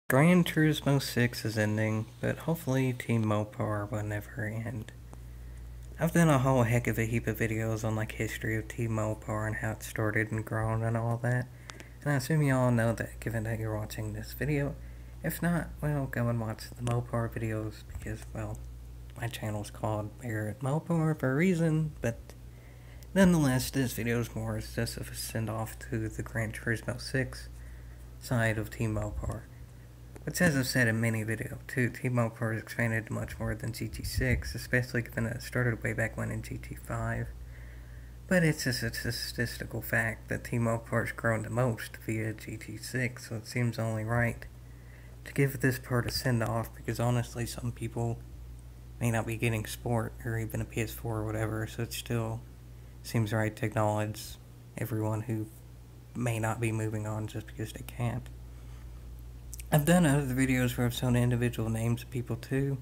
Gran Turismo 6 is ending, but hopefully Team Mopar will never end. I've done a whole heck of a heap of videos on like history of Team Mopar and how it started and grown and all that. And I assume you all know that given that you're watching this video. If not, well, go and watch the Mopar videos because, well, my channel's called Barrett Mopar for a reason, but nonetheless, this video is more just of a send-off to the Gran Turismo 6 side of Team Mopar. But as I've said in many videos too, Team Mopar has expanded much more than GT6, especially given that it started way back when in GT5. But it's just a statistical fact that Team Mopar has grown the most via GT6, so it seems only right to give this part a send-off, because honestly some people may not be getting Sport or even a PS4 or whatever, so it still seems right to acknowledge everyone who may not be moving on just because they can't. I've done other videos where I've shown individual names of people too.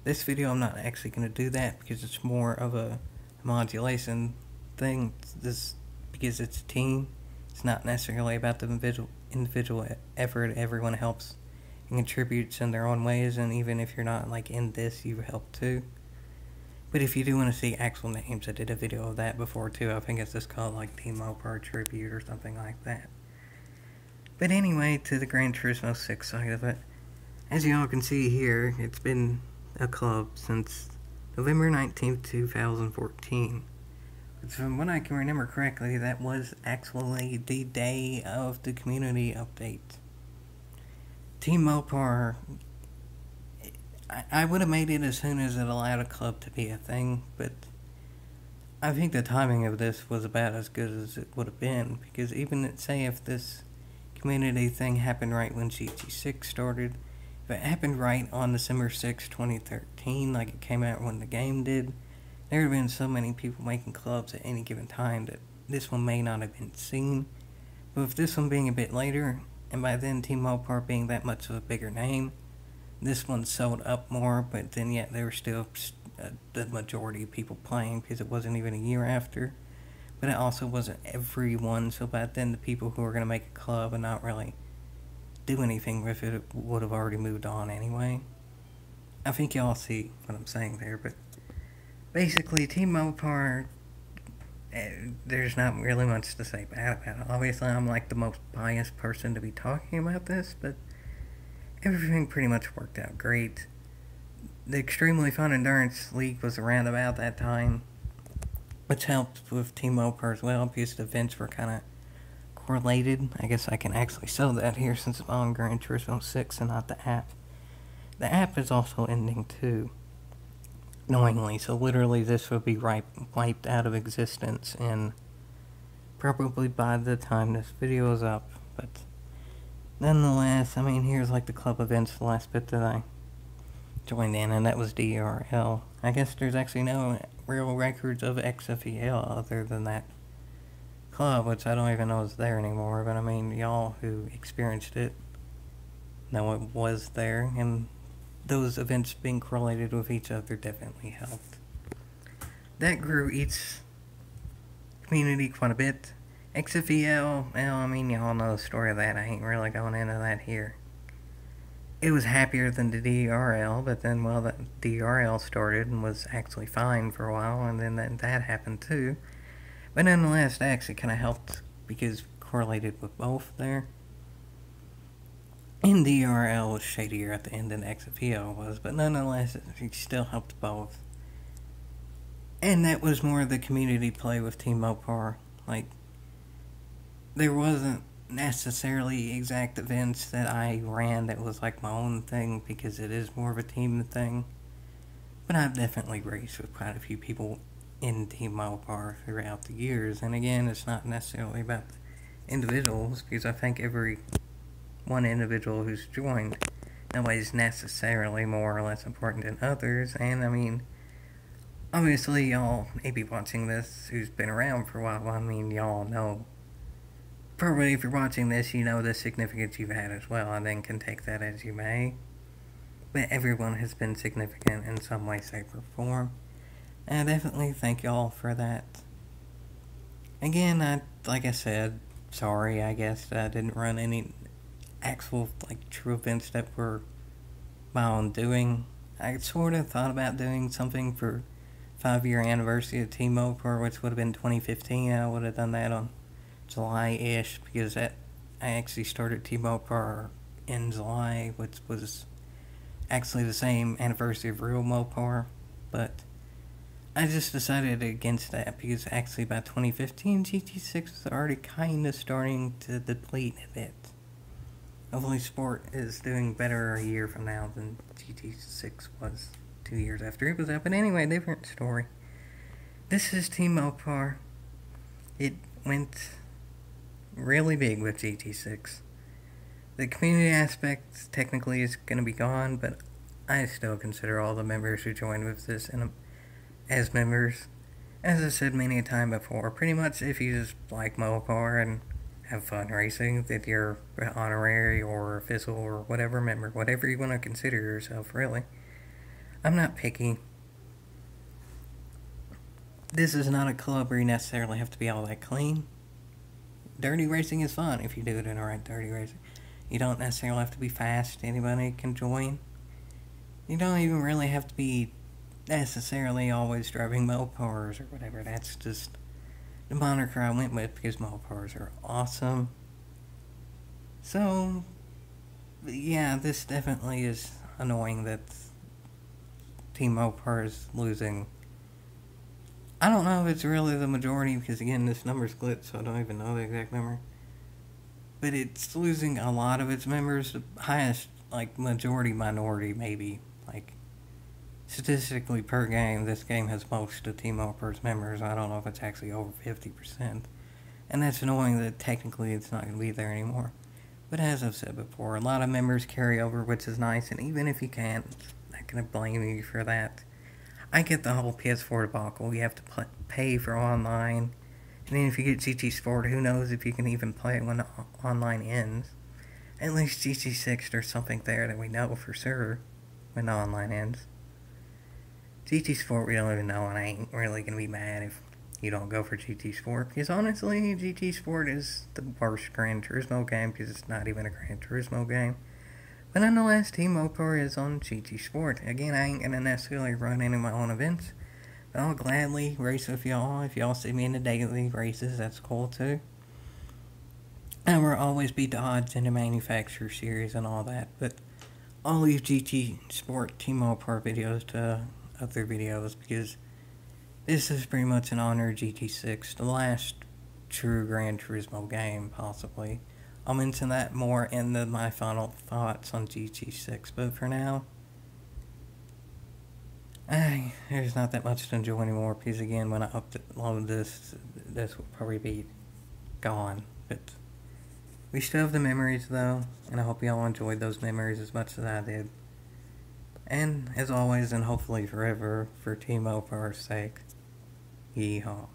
This video I'm not actually going to do that because it's more of a modulation thing. Because it's a team. It's not necessarily about the individual effort. Everyone helps and contributes in their own ways, and even if you're not like in this, you help too. But if you do want to see actual names, I did a video of that before too. I think it's just called like Team Mopar Tribute or something like that. But anyway, to the Gran Turismo 6 side of it, as you all can see here, it's been a club since November 19th, 2014. But from what I can remember correctly, that was actually the day of the community update. Team Mopar, I would have made it as soon as it allowed a club to be a thing, but I think the timing of this was about as good as it would have been, because even, say, if this community thing happened right when GT6 started, if it happened right on December 6, 2013, like it came out when the game did, there would have been so many people making clubs at any given time that this one may not have been seen. But with this one being a bit later, and by then Team Mopar being that much of a bigger name, this one sold up more, but then yet there were still the majority of people playing because it wasn't even a year after. But it also wasn't everyone, so by then the people who were going to make a club and not really do anything with it would have already moved on anyway. I think y'all see what I'm saying there, but basically Team Mopar, there's not really much to say bad about it. Obviously I'm like the most biased person to be talking about this, but everything pretty much worked out great. The Extremely Fun Endurance League was around about that time, which helped with Team Mopar as well, because the events were kind of correlated. I guess I can actually sell that here since I'm on Gran Turismo 6 and not the app. The app is also ending too, knowingly, so literally this will be wiped out of existence, and probably by the time this video is up. But nonetheless, I mean, here's like the club events, the last bit that I joined in, and that was DRL. I guess there's actually no real records of XFEL other than that club, which I don't even know is there anymore, but I mean, y'all who experienced it know it was there, and those events being correlated with each other definitely helped. That grew each community quite a bit. XFEL, well, I mean, y'all know the story of that. I ain't really going into that here. It was happier than the DRL, but then, well, the DRL started and was actually fine for a while, and then that happened too. But nonetheless, that actually kind of helped because correlated with both there. And DRL was shadier at the end than XFEL was, but nonetheless, it still helped both. And that was more of the community play with Team Mopar. Like, there wasn't necessarily exact events that I ran that was like my own thing, because it is more of a team thing. But I've definitely raced with quite a few people in Team Mopar throughout the years, and again, it's not necessarily about individuals, because I think every one individual who's joined, nobody's necessarily more or less important than others. And I mean, obviously y'all may be watching this who's been around for a while. I mean, y'all know, probably if you're watching this, you know the significance you've had as well, and then can take that as you may. But everyone has been significant in some way, shape, or form. And I definitely thank y'all for that. Again, like I said, sorry, I guess I didn't run any actual, like, true events that were my own doing. I sort of thought about doing something for 5-year anniversary of Team Mopar, which would have been 2015. I would have done that on July-ish, because I actually started Team Mopar in July, which was actually the same anniversary of real Mopar, but I just decided against that because actually by 2015, GT6 was already kind of starting to deplete a bit. Hopefully Sport is doing better a year from now than GT6 was 2 years after it was out. But anyway, different story. This is Team Mopar. It went really big with GT6. The community aspect technically is going to be gone, but I still consider all the members who joined with this as members. As I said many a time before, pretty much if you just like Mopar and have fun racing, that you're honorary or official or whatever member, whatever you want to consider yourself, really. I'm not picky. This is not a club where you necessarily have to be all that clean. Dirty racing is fun if you do it in the right dirty racing. You don't necessarily have to be fast. Anybody can join. You don't even really have to be necessarily always driving Mopars or whatever. That's just the moniker I went with because Mopars are awesome. So, yeah, this definitely is annoying that Team Mopar is losing. I don't know if it's really the majority because, again, this number's glitched, so I don't even know the exact number. But it's losing a lot of its members. The highest, like, majority minority, maybe. Like, statistically per game, this game has most of Team Mopar's members. I don't know if it's actually over 50%. And that's annoying that technically it's not going to be there anymore. But as I've said before, a lot of members carry over, which is nice. And even if you can't, I'm not going to blame you for that. I get the whole PS4 debacle. You have to pay for online. And then if you get GT Sport, who knows if you can even play it when the online ends. At least GT6, there's something there that we know for sure when the online ends. GT Sport, we don't even know, and I ain't really going to be mad if you don't go for GT Sport. Because honestly, GT Sport is the worst Gran Turismo game because it's not even a Gran Turismo game. But nonetheless, Team Mopar is on GT Sport. Again, I ain't going to necessarily run any of my own events. I'll gladly race with y'all. If y'all see me in the daily races, that's cool too. And we'll always beat the odds in the manufacturer series and all that. But I'll leave GT Sport Team Mopar videos to other videos because this is pretty much an honor of GT6, the last true Gran Turismo game, possibly. I'll mention that more in my final thoughts on GT6. But for now, there's not that much to enjoy anymore because, again, when I upload this will probably be gone. But we still have the memories, though, and I hope y'all enjoyed those memories as much as I did. And, as always, and hopefully forever, for Team Mopar's sake, yeehaw.